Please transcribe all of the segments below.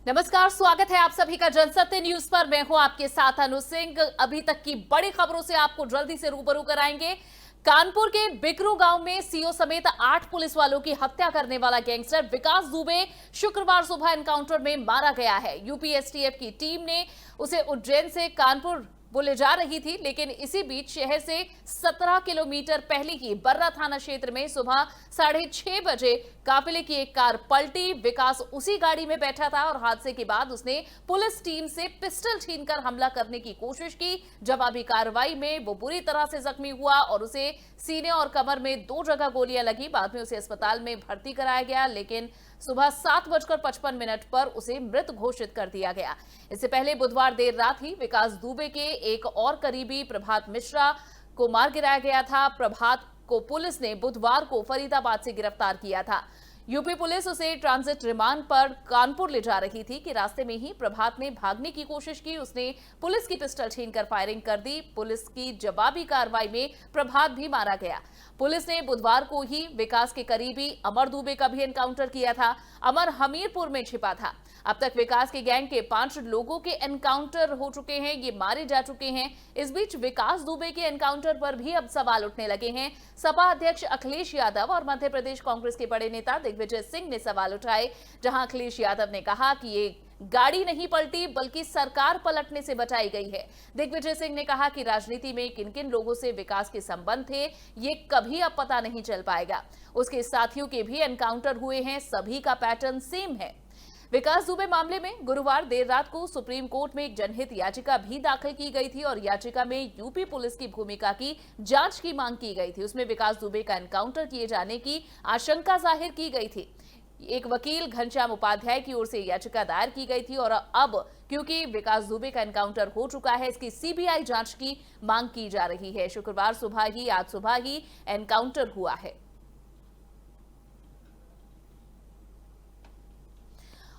नमस्कार, स्वागत है आप सभी का जनसत्य न्यूज पर। मैं हूं आपके साथ अनु सिंह। अभी तक की बड़ी खबरों से आपको जल्दी से रूबरू कराएंगे। कानपुर के बिकरू गांव में सीओ समेत 8 पुलिस वालों की हत्या करने वाला गैंगस्टर विकास दुबे शुक्रवार सुबह एनकाउंटर में मारा गया है। यूपी एसटीएफ की टीम ने उसे उज्जैन से कानपुर वो ले जा रही थी, लेकिन इसी बीच शहर से 17 किलोमीटर पहले ही बर्रा थाना क्षेत्र में सुबह 6:30 बजे काफिले की एक कार पलटी। विकास उसी गाड़ी में बैठा था और हादसे के बाद उसने पुलिस टीम से पिस्टल छीनकर हमला करने की कोशिश की। जवाबी कार्रवाई में वो बुरी तरह से जख्मी हुआ और उसे सीने और कमर में 2 जगह गोलियां लगी। बाद में उसे अस्पताल में भर्ती कराया गया, लेकिन सुबह 7:55 पर उसे मृत घोषित कर दिया गया। इससे पहले बुधवार देर रात ही विकास दुबे के एक और करीबी प्रभात मिश्रा को मार गिराया गया था। प्रभात को पुलिस ने बुधवार को फरीदाबाद से गिरफ्तार किया था। यूपी पुलिस उसे ट्रांजिट रिमांड पर कानपुर ले जा रही थी कि रास्ते में ही प्रभात ने भागने की कोशिश की। उसने पुलिस की पिस्टल छीनकर फायरिंग कर दी। पुलिस की जवाबी कार्रवाई में प्रभात भी मारा गया। पुलिस ने बुधवार को ही विकास के करीबी अमर दुबे का भी एनकाउंटर किया था। अमर हमीरपुर में छिपा था। अब तक विकास के गैंग के 5 लोगों के एनकाउंटर हो चुके हैं, ये मारे जा चुके हैं। इस बीच विकास दुबे के एनकाउंटर पर भी अब सवाल उठने लगे हैं। सपा अध्यक्ष अखिलेश यादव और मध्य प्रदेश कांग्रेस के बड़े नेता दिग्विजय सिंह ने सवाल उठाए, जहां अखिलेश यादव ने कहा कि ये गाड़ी नहीं पलटी बल्कि सरकार पलटने से बचाई गई है। दिग्विजय सिंह ने कहा कि राजनीति में किन किन लोगों से विकास के संबंध थे ये कभी अब पता नहीं चल पाएगा। उसके साथियों के भी एनकाउंटर हुए हैं, सभी का पैटर्न सेम है। विकास दुबे मामले में गुरुवार देर रात को सुप्रीम कोर्ट में एक जनहित याचिका भी दाखिल की गई थी और याचिका में यूपी पुलिस की भूमिका की जांच की मांग की गई थी। उसमें विकास दुबे का एनकाउंटर किए जाने की आशंका जाहिर की गई थी। एक वकील घनश्याम उपाध्याय की ओर से याचिका दायर की गई थी और अब क्योंकि विकास दुबे का एनकाउंटर हो चुका है, इसकी सीबीआई जांच की मांग की जा रही है। शुक्रवार सुबह ही आज सुबह ही एनकाउंटर हुआ है।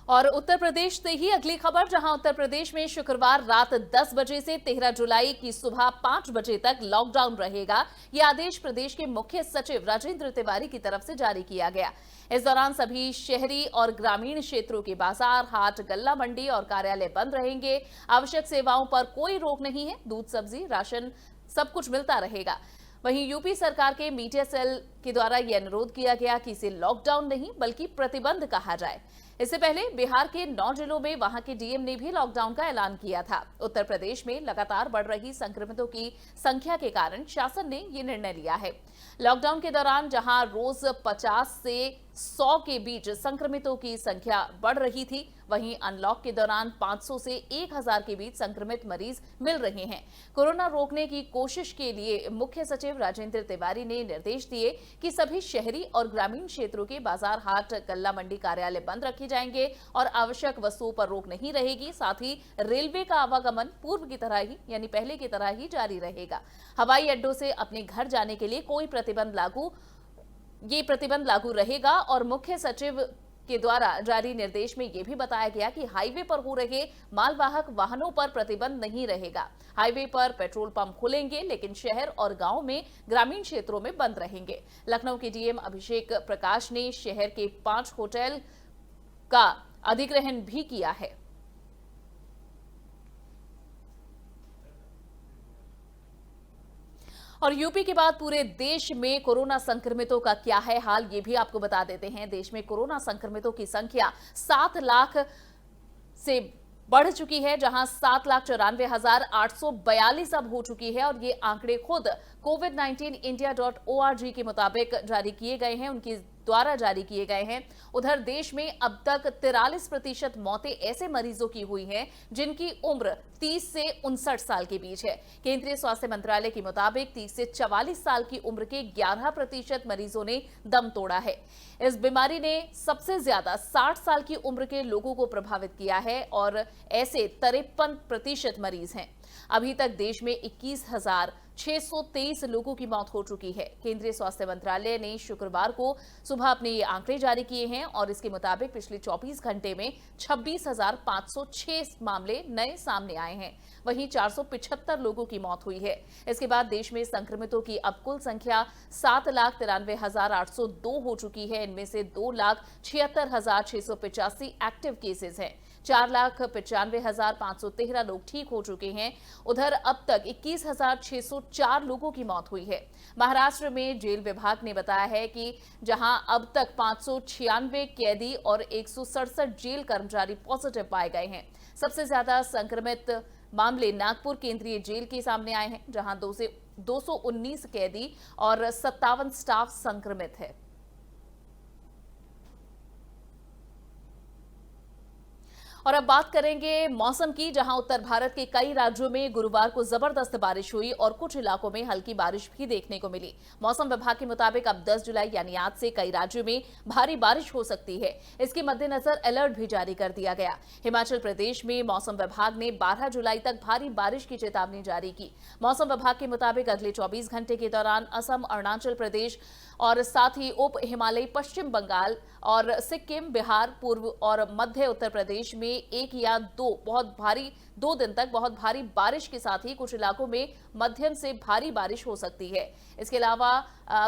और उत्तर प्रदेश से ही अगली खबर, जहां उत्तर प्रदेश में शुक्रवार रात 10 बजे से 13 जुलाई की सुबह 5 बजे तक लॉकडाउन रहेगा। यह आदेश प्रदेश के मुख्य सचिव राजेंद्र तिवारी की तरफ से जारी किया गया। इस दौरान सभी शहरी और ग्रामीण क्षेत्रों के बाजार, हाट, गल्ला मंडी और कार्यालय बंद रहेंगे। आवश्यक सेवाओं पर कोई रोक नहीं है। दूध, सब्जी, राशन सब कुछ मिलता रहेगा। वहीं यूपी सरकार के मीडिया सेल के द्वारा यह अनुरोध किया गया कि इसे लॉकडाउन नहीं बल्कि प्रतिबंध कहा जाए। इससे पहले बिहार के 9 जिलों में वहां के डीएम ने भी लॉकडाउन का ऐलान किया था। उत्तर प्रदेश में लगातार बढ़ रही संक्रमितों की संख्या के कारण शासन ने ये निर्णय लिया है। लॉकडाउन के दौरान जहां रोज 50 से 100 के बीच संक्रमितों की संख्या बढ़ रही थी, वहीं अनलॉक के दौरान 500 से 1000 के बीच संक्रमित मरीज मिल रहे हैं। कोरोना रोकने की कोशिश के लिए मुख्य सचिव राजेंद्र तिवारी ने निर्देश दिए कि सभी शहरी और ग्रामीण क्षेत्रों के बाजार, हाट, गल्ला मंडी, कार्यालय बंद रखे जाएंगे और आवश्यक वस्तुओं पर रोक नहीं रहेगी। साथ ही रेलवे का आवागमन पूर्व की तरह ही यानी पहले की तरह ही जारी रहेगा। हवाई अड्डों से अपने घर जाने के लिए कोई प्रतिबंध लागू रहेगा और मुख्य सचिव के द्वारा जारी निर्देश में यह भी बताया गया कि हाईवे पर हो रहे मालवाहक वाहनों पर प्रतिबंध नहीं रहेगा। हाईवे पर पेट्रोल पंप खुलेंगे, लेकिन शहर और गांव में ग्रामीण क्षेत्रों में बंद रहेंगे। लखनऊ के डीएम अभिषेक प्रकाश ने शहर के 5 होटल का अधिग्रहण भी किया है। और यूपी के बाद पूरे देश में कोरोना संक्रमितों का क्या है हाल, ये भी आपको बता देते हैं। देश में कोरोना संक्रमितों की संख्या 7 लाख से बढ़ चुकी है, जहां 7,94,842 अब हो चुकी है और ये आंकड़े खुद covid19india.org के मुताबिक जारी किए गए हैं, उनकी द्वारा जारी किए गए हैं। उधर देश में अब तक 43% मौतें ऐसे मरीजों की हुई हैं जिनकी उम्र 30 से 59 साल के बीच है। केंद्रीय स्वास्थ्य मंत्रालय के मुताबिक 30 से 44 साल की उम्र के 11% मरीजों ने दम तोड़ा है। इस बीमारी ने सबसे ज्यादा 60 साल की उम्र के लोगों को प्रभावित किया है और ऐसे 53% मरीज हैं। अभी तक देश में 21,000 623 लोगों की मौत हो चुकी है। केंद्रीय स्वास्थ्य मंत्रालय ने शुक्रवार को सुबह अपने ये आंकड़े जारी किए हैं और इसके मुताबिक पिछले 24 घंटे में 26,506 मामले नए सामने आए हैं। वहीं 475 लोगों की मौत हुई है। इसके बाद देश में संक्रमितों की अब कुल संख्या 7,93,802 हो चुकी है। इनमें से 2,76,685 एक्टिव केसेस हैं। 4,95,513 लोग ठीक हो चुके हैं। उधर अब तक 21,604 लोगों की मौत हुई है। महाराष्ट्र में जेल विभाग ने बताया है कि जहां अब तक 596 कैदी और 167 जेल कर्मचारी पॉजिटिव पाए गए हैं। सबसे ज्यादा संक्रमित मामले नागपुर केंद्रीय जेल के सामने आए हैं, जहां 219 कैदी और 57 स्टाफ संक्रमित है। और अब बात करेंगे मौसम की, जहां उत्तर भारत के कई राज्यों में गुरुवार को जबरदस्त बारिश हुई और कुछ इलाकों में हल्की बारिश भी देखने को मिली। मौसम विभाग के मुताबिक अब 10 जुलाई यानी आज से कई राज्यों में भारी बारिश हो सकती है। इसके मद्देनजर अलर्ट भी जारी कर दिया गया। हिमाचल प्रदेश में मौसम विभाग ने 12 जुलाई तक भारी बारिश की चेतावनी जारी की। मौसम विभाग के मुताबिक अगले 24 घंटे के दौरान असम, अरुणाचल प्रदेश और साथ ही उप हिमालयी पश्चिम बंगाल और सिक्किम, बिहार, पूर्व और मध्य उत्तर प्रदेश में 1 या 2 दिन तक बहुत भारी बारिश के साथ ही कुछ इलाकों में मध्यम से भारी बारिश हो सकती है। इसके अलावा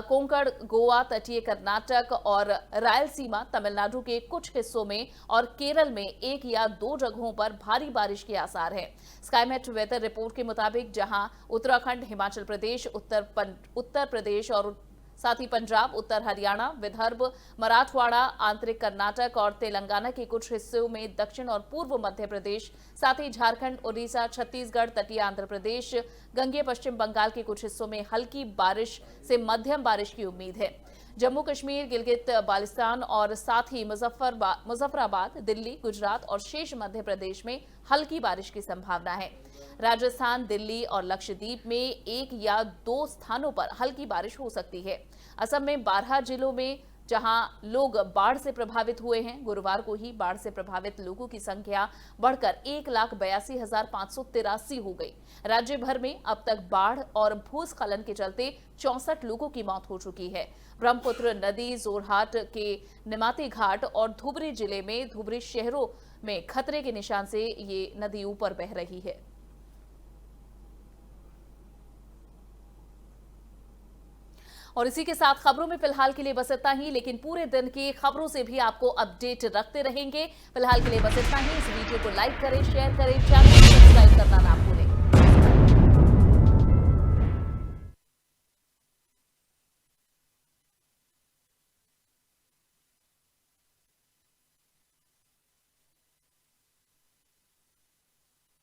कोंकण, गोवा, तटीय कर्नाटक और रायलसीमा, तमिलनाडु के कुछ हिस्सों में और केरल में 1 या 2 जगहों पर भारी बारिश के आसार हैं। स्काईमेट वेदर रिपोर्ट के मुताबिक जहां उत्तराखंड, हिमाचल प्रदेश, उत्तर प्रदेश और साथ ही पंजाब, उत्तर हरियाणा, विदर्भ, मराठवाड़ा, आंतरिक कर्नाटक और तेलंगाना के कुछ हिस्सों में, दक्षिण और पूर्व मध्य प्रदेश, साथ ही झारखंड, उड़ीसा, छत्तीसगढ़, तटीय आंध्र प्रदेश, गंगे पश्चिम बंगाल के कुछ हिस्सों में हल्की बारिश से मध्यम बारिश की उम्मीद है। जम्मू कश्मीर, गिलगित बाल्टिस्तान और साथ ही मुजफ्फराबाद, दिल्ली, गुजरात और शेष मध्य प्रदेश में हल्की बारिश की संभावना है। राजस्थान, दिल्ली और लक्षद्वीप में 1 या 2 स्थानों पर हल्की बारिश हो सकती है। असम में 12 जिलों में जहां लोग बाढ़ से प्रभावित हुए हैं, गुरुवार को ही बाढ़ से प्रभावित लोगों की संख्या बढ़कर 1,82,583 हो गई। राज्य भर में अब तक बाढ़ और भूस्खलन के चलते 64 लोगों की मौत हो चुकी है। ब्रह्मपुत्र नदी जोरहाट के निमाती घाट और धुबरी जिले में धुबरी शहरों में खतरे के निशान से ये नदी ऊपर बह रही है। और इसी के साथ खबरों में फिलहाल के लिए बस इतना ही, लेकिन पूरे दिन की खबरों से भी आपको अपडेट रखते रहेंगे। फिलहाल के लिए बस इतना ही। इस वीडियो को लाइक करें, शेयर करें, चैनल को सब्सक्राइब करना ना भूलें।